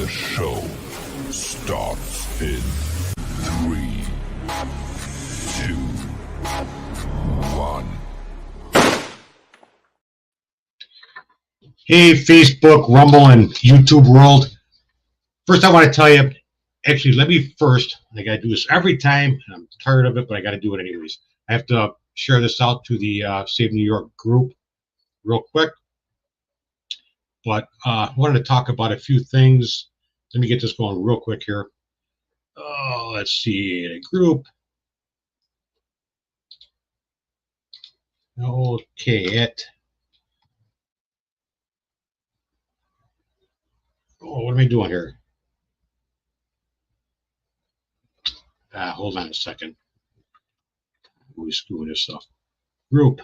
The show starts in 3, 2, 1. Hey, Facebook, Rumble, and YouTube world. First, I want to tell you, actually, let me first, I got to do this every time, and I'm tired of it, but I got to do it anyways. I have to share this out to the Save New York group real quick. But I wanted to talk about a few things. Let me get this going real quick here. Oh, let's see, the group. Okay, what am I doing here? Hold on a second. We're screwing this up. Group.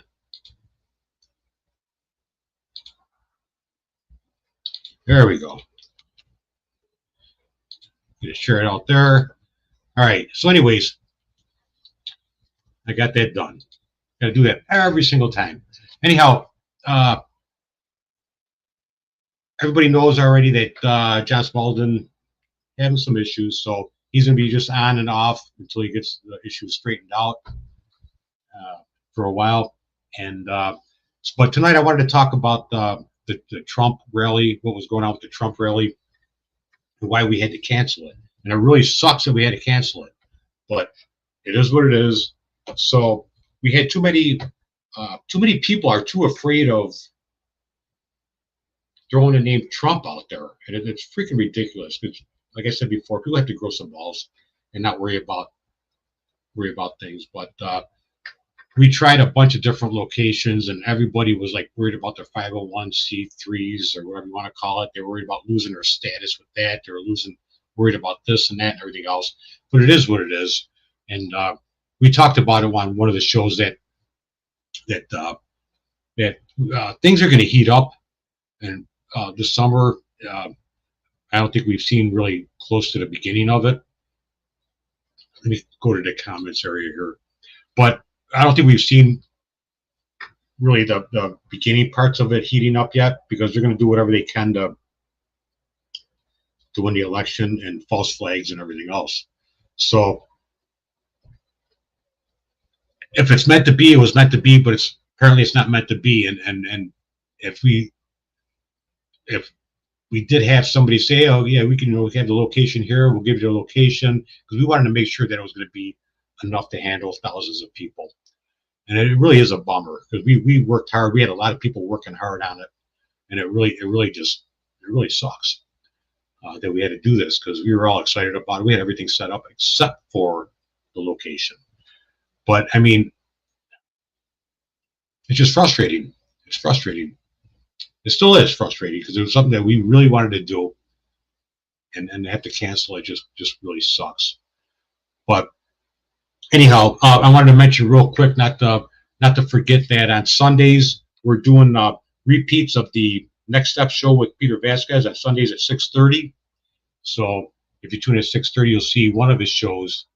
There we go. Gonna share it out there. All right. So, anyways, I got that done. Got to do that every single time. Anyhow, everybody knows already that John Spaulding having some issues, so he's gonna be just on and off until he gets the issues straightened out for a while. And but tonight I wanted to talk about the Trump rally, what was going on with the Trump rally, and why we had to cancel it. And it really sucks that we had to cancel it, but it is what it is. So we had too many people are too afraid of throwing the name Trump out there, and it's freaking ridiculous. Because, like I said before, people have to grow some balls and not worry about things. But we tried a bunch of different locations, and everybody was like worried about their 501c3s or whatever you want to call it. They were worried about losing their status with that. They were worried about this and that and everything else. But it is what it is. And we talked about it on one of the shows that things are going to heat up, and this summer, I don't think we've seen really close to the beginning of it. Let me go to the comments area here, but I don't think we've seen really the beginning parts of it heating up yet, because they're going to do whatever they can to win the election, and false flags and everything else. So if it's meant to be, it was meant to be, but apparently it's not meant to be. And if we did have somebody say, oh yeah, we can, we have the location here, we'll give you the location, because we wanted to make sure that it was going to be enough to handle thousands of people. And it really is a bummer, because we worked hard. We had a lot of people working hard on it, and it really sucks that we had to do this, because we were all excited about it. We had everything set up except for the location. But I mean, it's just frustrating. It's frustrating. It still is frustrating, because it was something that we really wanted to do, and to have to cancel it just really sucks. But anyhow, I wanted to mention real quick, not to forget, that on Sundays we're doing repeats of the Next Step show with Peter Vasquez on Sundays at 6:30. So if you tune in at 6:30, you'll see one of his shows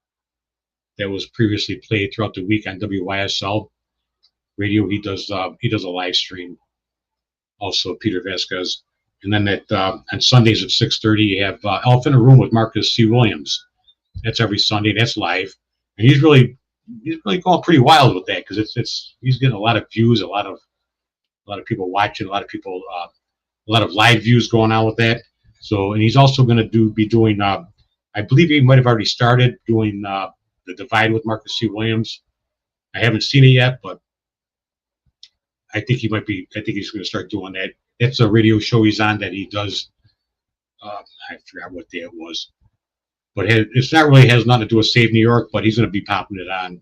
that was previously played throughout the week on WYSL radio. He does a live stream, also Peter Vasquez. And then on Sundays at 6:30, you have Elephant in a Room with Marcus C. Williams. That's every Sunday. That's live, and he's really going pretty wild with that, because he's getting a lot of views, a lot of people watching, a lot of live views going on with that. So, and he's also going to be doing. I believe he might have already started doing the Divide with Marcus C. Williams. I haven't seen it yet, but I think he's going to start doing that. It's a radio show he's on that he does. I forgot what day it was, but it's not really has nothing to do with Save New York, but he's going to be popping it on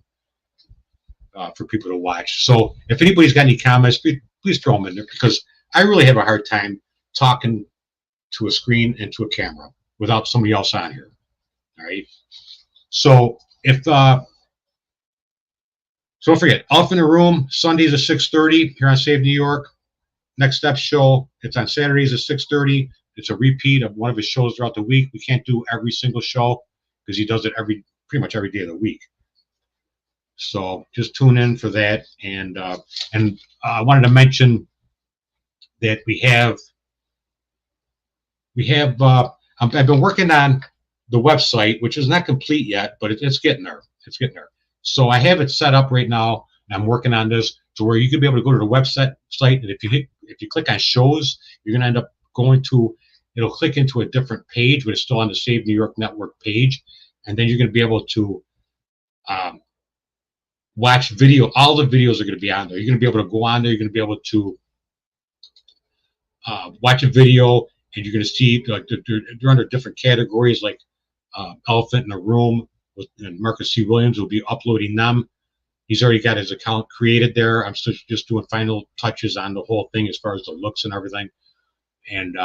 for people to watch. So if anybody's got any comments, please throw them in there, because I really have a hard time talking to a screen and to a camera without somebody else on here. All right. So so don't forget, Off in the Room, Sundays at 6:30 here on Save New York. Next Step show, it's on Saturdays at 6:30. It's a repeat of one of his shows throughout the week. We can't do every single show, because he does it pretty much every day of the week. So just tune in for that. And I wanted to mention that we have I've been working on the website, which is not complete yet, but it's getting there. It's getting there. So I have it set up right now, and I'm working on this to where you could be able to go to the website and if you click on shows, you're going to end up going to, it'll click into a different page, but it's still on the Save New York Network page, and then you're going to be able to watch video. All the videos are going to be on there. You're going to be able to go on there. You're going to be able to watch a video, and you're going to see like they're under different categories, like Elephant in a Room and Marcus C. Williams will be uploading them. He's already got his account created there. I'm just doing final touches on the whole thing as far as the looks and everything. And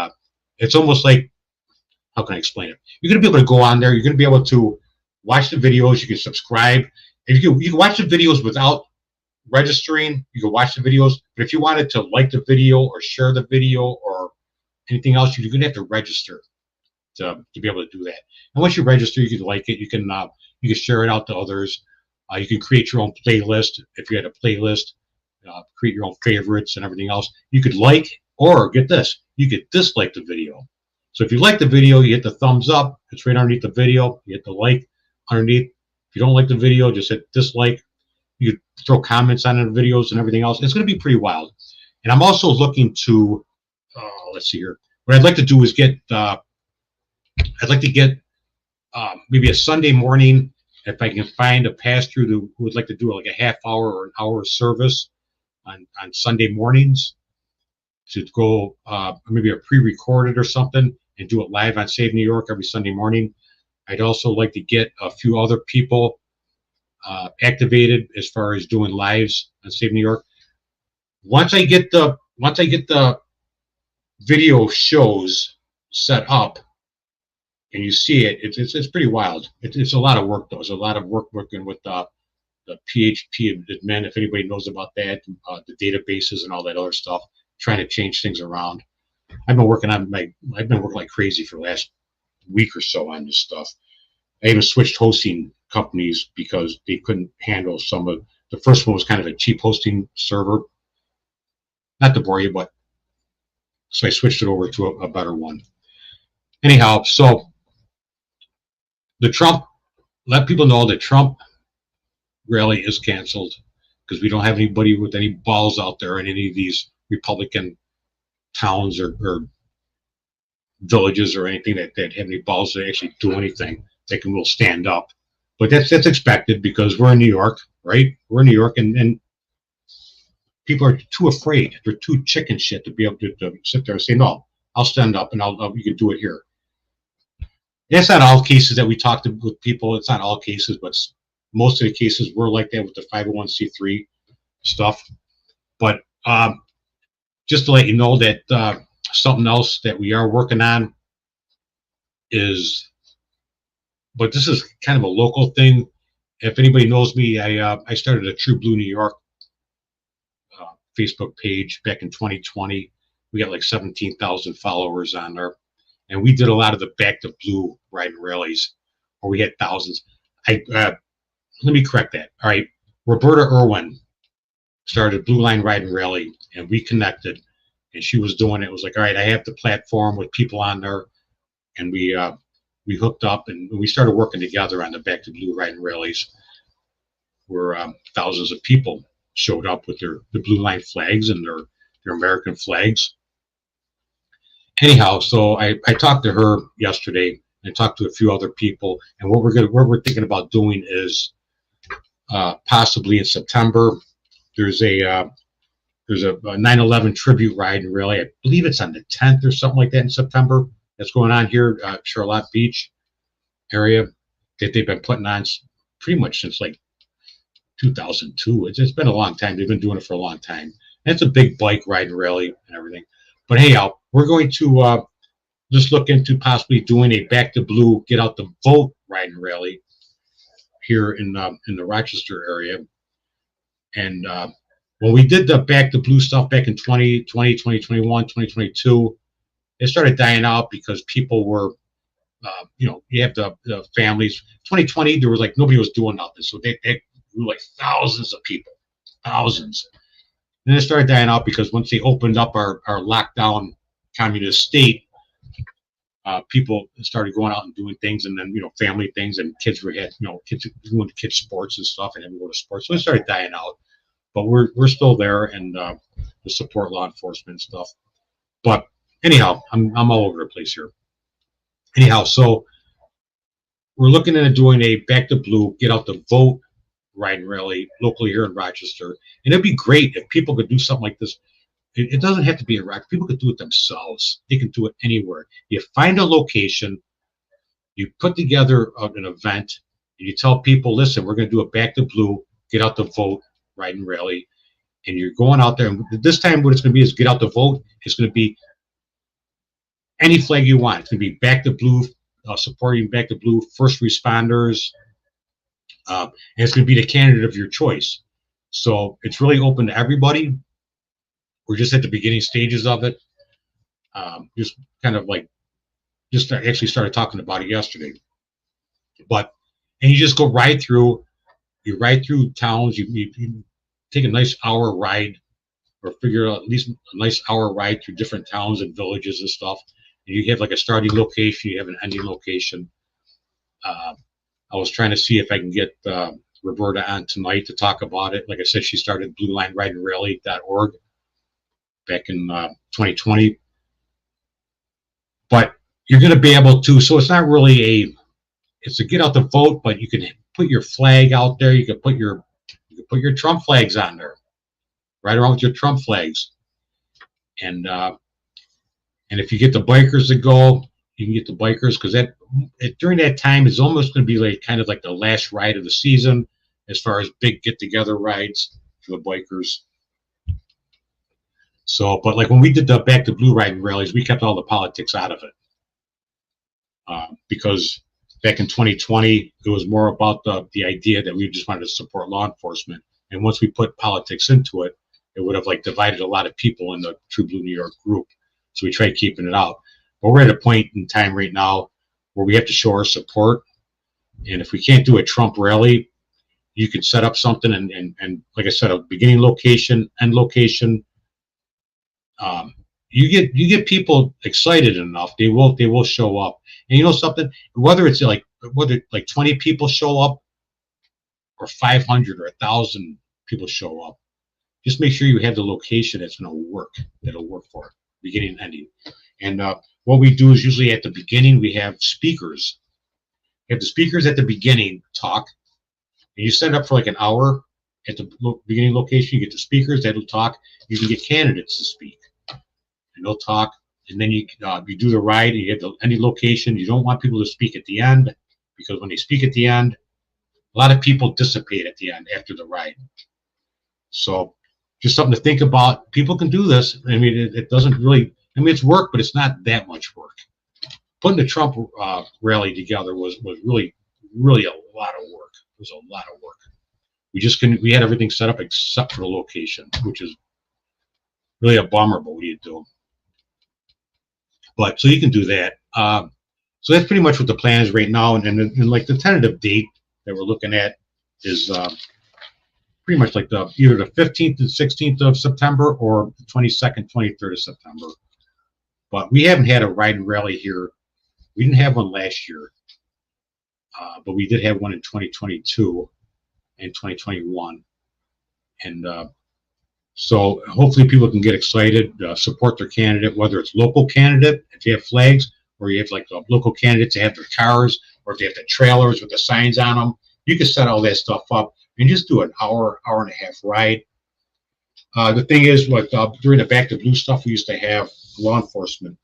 it's almost like, how can I explain it? You're going to be able to go on there. You're going to be able to watch the videos. You can subscribe. And you can watch the videos without registering. You can watch the videos. But if you wanted to like the video or share the video or anything else, you're going to have to register to be able to do that. And once you register, you can like it. You can share it out to others. You can create your own playlist. If you had a playlist, create your own favorites and everything else. You could like, or get this, you could dislike the video. So if you like the video, you hit the thumbs up. It's right underneath the video. You hit the like underneath. If you don't like the video, just hit dislike. You throw comments on the videos and everything else. It's going to be pretty wild. And I'm also looking to, let's see here. What I'd like to do is get, maybe a Sunday morning, if I can find a pass-through who would like to do like a half hour or an hour service on Sunday mornings to go maybe a pre-recorded or something and do it live on Save New York every Sunday morning. I'd also like to get a few other people activated as far as doing lives on Save New York. Once I get the video shows set up and you see it, it's pretty wild. It's a lot of work though. It's a lot of work working with the PHP admin, if anybody knows about that, the databases and all that other stuff, trying to change things around. I've been working like crazy for the last week or so on this stuff. I even switched hosting companies because they couldn't handle some of the first one was kind of a cheap hosting server. Not to bore you, but so I switched it over to a better one. Anyhow, so let people know that Trump rally is canceled because we don't have anybody with any balls out there in any of these Republican towns or villages or anything that have any balls to actually do anything. They will stand up. But that's expected because we're in New York, right? We're in New York, and people are too afraid. They're too chicken shit to be able to sit there and say, no, I'll stand up and you can do it here. That's not all cases that we talked with people. It's not all cases, but most of the cases were like that with the 501c3 stuff. But just to let you know that something else that we are working on is, but this is kind of a local thing. If anybody knows me, I started a True Blue New York Facebook page back in 2020. We got like 17,000 followers on there. And we did a lot of the Back to Blue riding rallies, where we had thousands. Let me correct that. All right, Roberta Irwin started Blue Line Riding Rally, and we connected, and she was doing it. It was like, all right, I have the platform with people on there, and we hooked up, and we started working together on the Back to Blue riding rallies, where thousands of people showed up with the Blue Line flags and their American flags. Anyhow, so I talked to her yesterday. I talked to a few other people, and what we're thinking about doing is possibly in September. There's a 9/11 tribute ride and rally. I believe it's on the 10th or something like that in September. That's going on here, Charlotte Beach area, that they've been putting on pretty much since like 2002. It's been a long time. They've been doing it for a long time. And it's a big bike ride and rally and everything. But hey, we're going to just look into possibly doing a Back to Blue, Get Out the Vote ride and rally here in the Rochester area. And when we did the Back to Blue stuff back in 2020, 2021, 2022, it started dying out because people were, you have the families. 2020, there was like nobody was doing nothing, so they grew like thousands of people, thousands. And then it started dying out because once they opened up our lockdown communist state, people started going out and doing things, and then family things, and kids were had kids doing kids sports and stuff, and having to go to sports, so it started dying out. But we're still there, and to support law enforcement and stuff. But anyhow, I'm all over the place here. Anyhow, so we're looking at doing a Back to Blue, Get Out the Vote ride and rally locally here in Rochester, and it'd be great if people could do something like this. It doesn't have to be a ride. People could do it themselves. They can do it anywhere. You find a location, you put together an event, and you tell people, listen, we're going to do a Back to Blue, Get Out the Vote ride and rally, and you're going out there. And this time, what it's going to be is Get Out the Vote. It's going to be any flag you want. It's going to be Back to Blue, supporting Back to Blue, first responders, and it's going to be the candidate of your choice. So it's really open to everybody. We're just at the beginning stages of it. Just kind of like, just actually started talking about it yesterday. And you just go right through. You ride through towns. You take a nice hour ride, or figure out at least a nice hour ride through different towns and villages and stuff. And you have like a starting location. You have an ending location. I was trying to see if I can get Roberta on tonight to talk about it. Like I said, she started BlueLineRideandRally.org back in 2020. But you're going to be able to, so it's not really it's a Get Out the Vote, but you can put your flag out there. You can put your Trump flags on there, right around with your Trump flags. And if you get the bikers to go, you can get the bikers, because during that time is almost going to be like kind of like the last ride of the season as far as big get-together rides for the bikers. So, but like when we did the Back to Blue riding rallies, we kept all the politics out of it, because back in 2020, it was more about the idea that we just wanted to support law enforcement. And once we put politics into it, it would have like divided a lot of people in the True Blue New York group. So we tried keeping it out. But we're at a point in time right now where we have to show our support. And if we can't do a Trump rally, you could set up something and like I said, a beginning location, end location. You get people excited enough, they will show up. And you know something, whether 20 people show up or 500 or 1,000 people show up, just make sure you have the location that's going to work, that'll work for it, beginning and ending. And what we do is usually at the beginning we have speakers. You have the speakers at the beginning talk, and you set up for like an hour at the beginning location. You get the speakers that'll talk. You can get candidates to speak, and they'll talk. And then you do the ride, and you get the ending location. You don't want people to speak at the end, because when they speak at the end, a lot of people dissipate at the end after the ride. So just something to think about. People can do this. I mean, it doesn't really, I mean, it's work, but it's not that much work. Putting the Trump rally together was really, really a lot of work. It was a lot of work. We had everything set up except for the location, which is really a bummer, but what do you do? But so you can do that. So that's pretty much what the plan is right now. And like the tentative date that we're looking at is pretty much like either the 15th and 16th of September or the 22nd, 23rd of September. But we haven't had a ride and rally here. We didn't have one last year, but we did have one in 2022 and 2021. And so hopefully people can get excited, support their candidate, whether it's local candidate, if you have flags, or you have like local candidates that have their cars, or if they have the trailers with the signs on them. You can set all that stuff up and just do an hour and a half ride. The thing is, during the Back to Blue stuff, we used to have law enforcement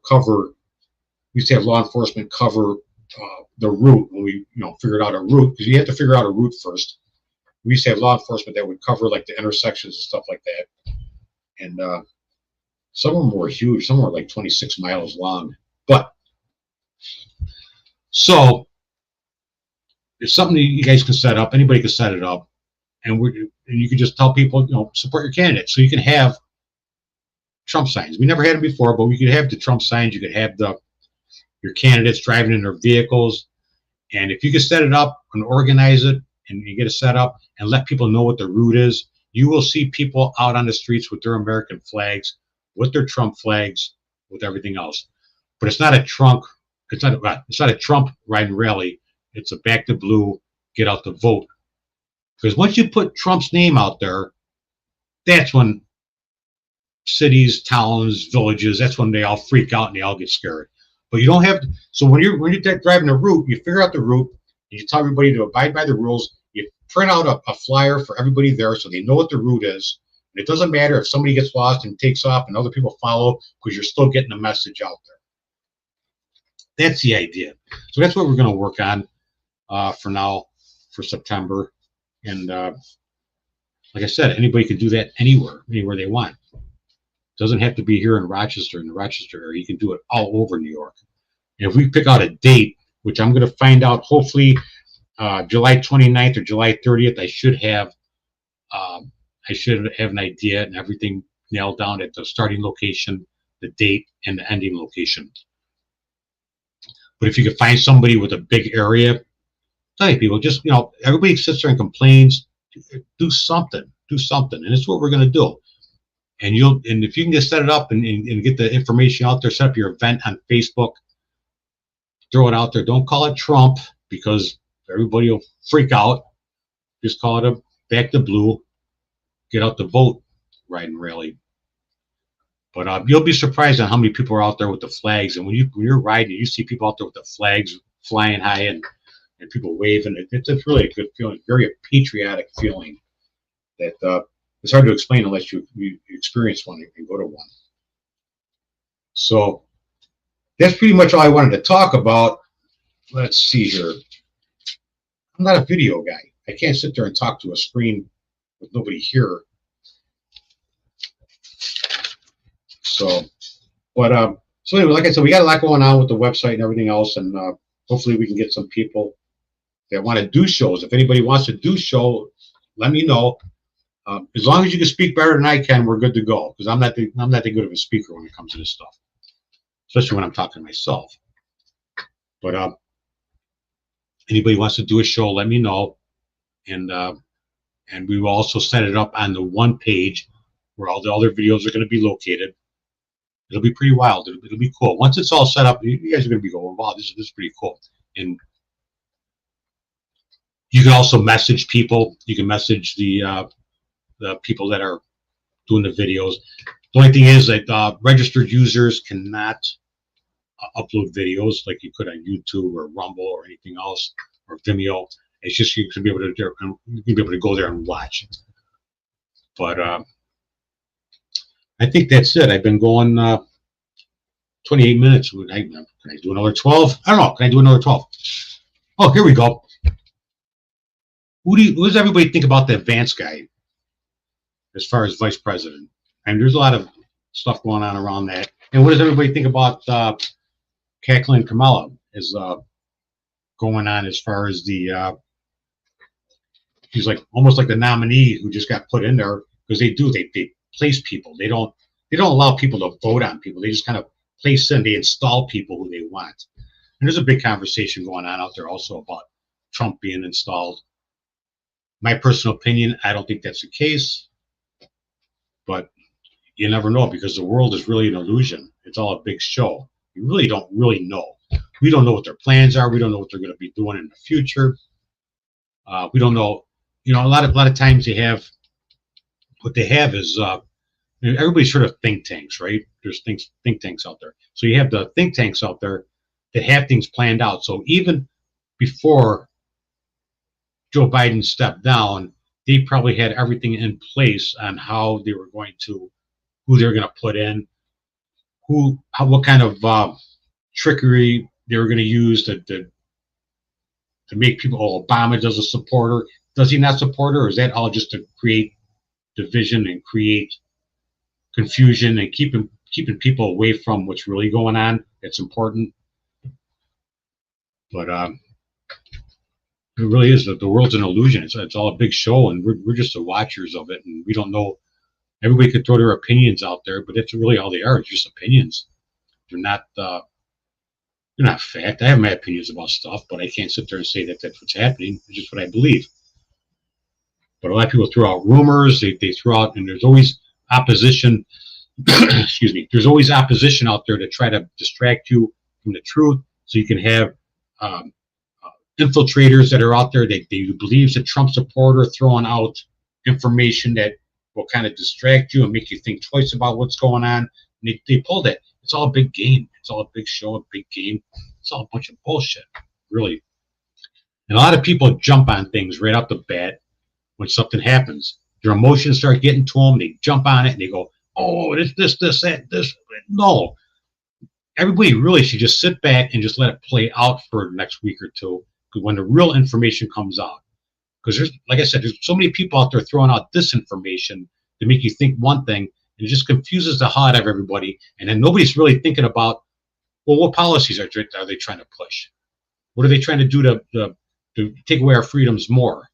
cover. We used to have law enforcement cover the route when we, figured out a route, because you have to figure out a route first. We used to have law enforcement that would cover like the intersections and stuff like that. And some of them were huge. Some were like 26 miles long. But so it's something that you guys can set up. Anybody can set it up, and you can just tell people, support your candidate. So you can have Trump signs. We never had them before, but we could have the Trump signs. You could have your candidates driving in their vehicles, and if you can set it up and organize it, and you get it set up and let people know what the route is, you will see people out on the streets with their American flags, with their Trump flags, with everything else. but it's not a Trump. It's not a Trump riding rally. It's a back the blue, get out the vote. Because once you put Trump's name out there, that's when cities, towns, villages, that's when they all freak out and they all get scared. But you don't have to, so when you're driving a route, you figure out the route, you tell everybody to abide by the rules, you print out a flyer for everybody there so they know what the route is. And it doesn't matter if somebody gets lost and takes off and other people follow, because you're still getting the message out there. That's the idea. So that's what we're going to work on for now, for September. And like I said, anybody can do that anywhere they want. It doesn't have to be here in the Rochester area. You can do it all over New York. And if we pick out a date, which I'm going to find out hopefully July 29th or July 30th, I should have an idea and everything nailed down at the starting location, the date, and the ending location. But if you could find somebody with a big area, tell you people, just, everybody sits there and complains. Do something, and it's what we're going to do. And if you can just set it up and get the information out there, set up your event on Facebook, throw it out there. Don't call it Trump, because everybody will freak out. Just call it a back the blue, get out the vote riding rally. But you'll be surprised on how many people are out there with the flags. And when you're riding, you see people out there with the flags flying high and people waving. It's really a good feeling, very patriotic feeling that it's hard to explain unless you experience one and go to one. So that's pretty much all I wanted to talk about. Let's see here. I'm not a video guy. I can't sit there and talk to a screen with nobody here. So anyway, like I said, we got a lot going on with the website and everything else, and hopefully we can get some people that want to do shows. If anybody wants to do show, let me know. As long as you can speak better than I can, we're good to go. Because I'm not that good of a speaker when it comes to this stuff, especially when I'm talking to myself. But anybody wants to do a show, let me know, and we will also set it up on the one page where all the other videos are going to be located. It'll be pretty wild. It'll be cool. Once it's all set up, you guys are going to be going, wow, this is pretty cool. And you can also message people. You can message the people that are doing the videos. The only thing is that registered users cannot upload videos like you could on YouTube or Rumble or anything else, or Vimeo. It's just you can be able to go there and watch. But I think that's it. I've been going 28 minutes. Can I do another 12? I don't know. Can I do another 12? Oh, here we go. What does everybody think about that Vance guy as far as vice president? And there's a lot of stuff going on around that. And what does everybody think about Kathleen Kamala is going on as far as the he's like almost like the nominee who just got put in there, because they place people. They don't allow people to vote on people. They just kind of place in, they install people who they want. And there's a big conversation going on out there also about Trump being installed. My personal opinion, I don't think that's the case, but you never know, because the world is really an illusion. It's all a big show. You really don't know. We don't know what their plans are. We don't know what they're going to be doing in the future. We don't know. A lot of times what they have is everybody's heard of think tanks, right? There's think tanks out there. So you have the think tanks out there that have things planned out. So even before Joe Biden stepped down, they probably had everything in place on how they were going to, who they were going to put in, what kind of trickery they were going to use to make people, oh, Obama doesn't support her. Does he not support her? Or is that all just to create division and create confusion and keeping people away from what's really going on? It's important. But it really is. The world's an illusion. It's all a big show, and we're just the watchers of it, and we don't know. Everybody could throw their opinions out there, but that's really all they are. It's just opinions. They're not fact. I have my opinions about stuff, but I can't sit there and say that that's what's happening. It's just what I believe. But a lot of people throw out rumors. They throw out, and there's always opposition. excuse me, there's always opposition out there to try to distract you from the truth. So you can have um, infiltrators that are out there that they believes a Trump supporter throwing out information that will kind of distract you and make you think twice about what's going on. And they pulled it. It's all a big game. It's all a big show, a big game. It's all a bunch of bullshit, really. And a lot of people jump on things right off the bat when something happens. Their emotions start getting to them. They jump on it and they go, "Oh, this, that." No, everybody really should just sit back and just let it play out for the next week or two. Because when the real information comes out, because there's, like I said, there's so many people out there throwing out disinformation to make you think one thing, and it just confuses the hell out of everybody. And then nobody's really thinking about, well, what policies are they trying to push? What are they trying to do to take away our freedoms more?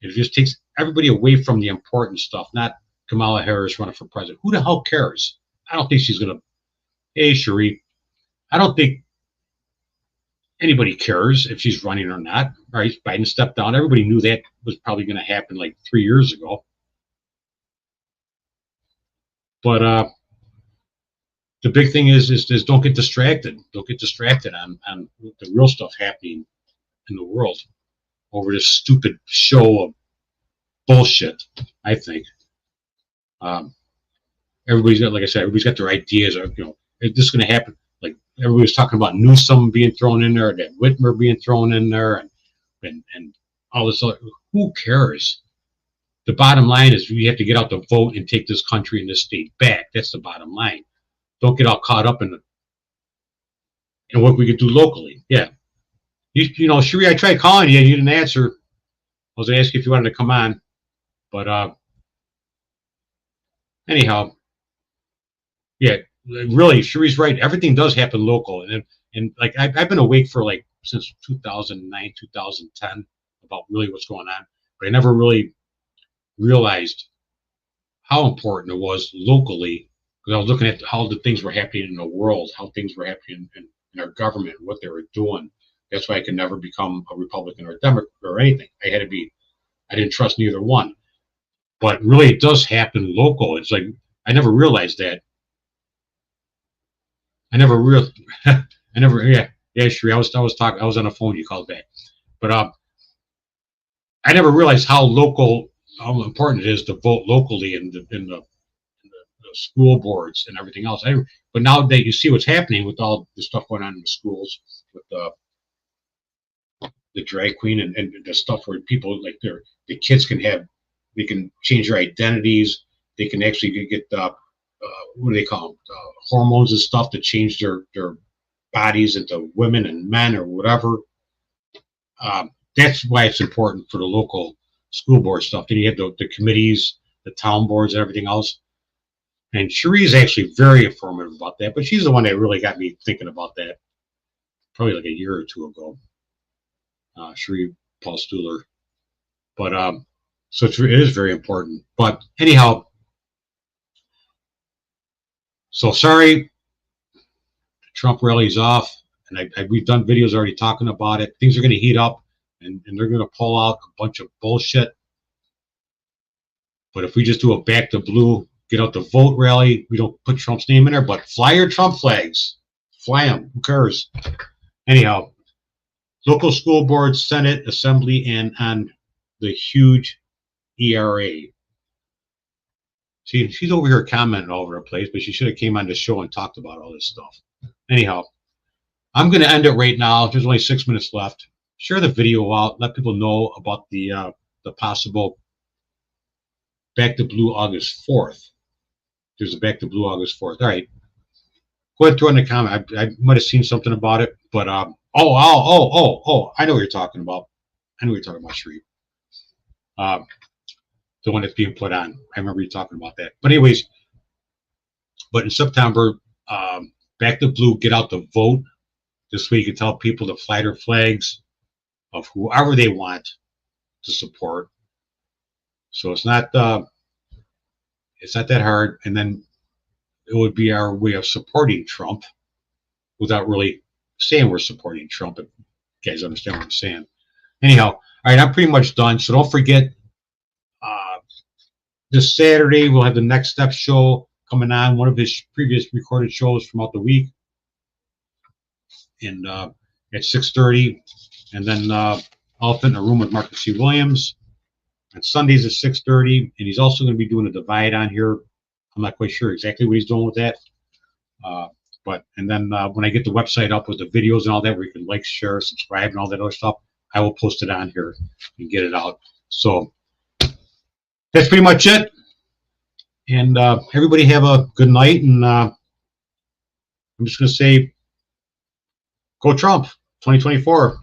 It just takes everybody away from the important stuff, not Kamala Harris running for president. Who the hell cares? I don't think she's going to. Hey, Cherie, I don't think anybody cares if she's running or not. Right? Biden stepped down. Everybody knew that was probably going to happen like 3 years ago. But the big thing is don't get distracted. Don't get distracted on the real stuff happening in the world over this stupid show of bullshit. I think everybody's got, like I said, everybody's got their ideas of, is this going to happen? Like everybody was talking about Newsom being thrown in there, that Whitmer being thrown in there, and all this other. Who cares? The bottom line is we have to get out the vote and take this country and this state back. That's the bottom line. Don't get all caught up in what we could do locally. Yeah. You know, Cherie, I tried calling you and you didn't answer. I was going to ask you if you wanted to come on. But anyhow, yeah, really, Cherie's right. Everything does happen local. And like I've been awake for like since 2009, 2010 about really what's going on. But I never really realized how important it was locally, because I was looking at how the things were happening in the world, how things were happening in our government, what they were doing. That's why I could never become a Republican or a Democrat or anything. I didn't trust neither one. But really, it does happen local. It's like I never realized that. Yeah, Sheree, I was talking. I was on the phone. You called back, but I never realized how important it is to vote locally in the school boards and everything else. But now that you see what's happening with all the stuff going on in the schools with the drag queen and the stuff where people like the kids they can change their identities. They can actually get what do they call them? Hormones and stuff to change their bodies into women and men or whatever. That's why it's important for the local school board stuff. Then you have the committees, the town boards, and everything else. And Cherie is actually very informative about that, but she's the one that really got me thinking about that probably like a year or two ago. Cherie Paul Stuhler. But so it is very important. But anyhow, so sorry, Trump rally's off, and we've done videos already talking about it. Things are going to heat up, and they're going to pull out a bunch of bullshit. But if we just do a back to blue, get out the vote rally, we don't put Trump's name in there, but fly your Trump flags. Fly them. Who cares? Anyhow, local school board, Senate, Assembly, and on the huge ERA. See, she's over here commenting all over the place, but she should have came on the show and talked about all this stuff. Anyhow, I'm going to end it right now. There's only 6 minutes left. Share the video out. Let people know about the possible Back to Blue August 4th. There's a Back to Blue August 4th. All right. Go ahead, throw in the comment. I might have seen something about it, but I know what you're talking about. I know what you're talking about, Sheree. The one that's being put on. I remember you talking about that. But anyways, but in September, Back to Blue, get out the vote. This way you can tell people to fly their flags of whoever they want to support. So it's not that hard. And then it would be our way of supporting Trump without really saying we're supporting Trump, if you guys understand what I'm saying. Anyhow, all right, I'm pretty much done. So don't forget, this Saturday we'll have the Next Step show. coming on one of his previous recorded shows throughout the week, and at 6:30, and then Elephant in a Room with Marcus C. Williams on Sundays at 6:30, and he's also going to be doing a Divide on here. I'm not quite sure exactly what he's doing with that, and then when I get the website up with the videos and all that, where you can like, share, subscribe, and all that other stuff, I will post it on here and get it out. So that's pretty much it. And everybody have a good night. And I'm just going to say, go Trump 2024.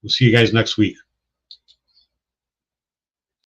We'll see you guys next week.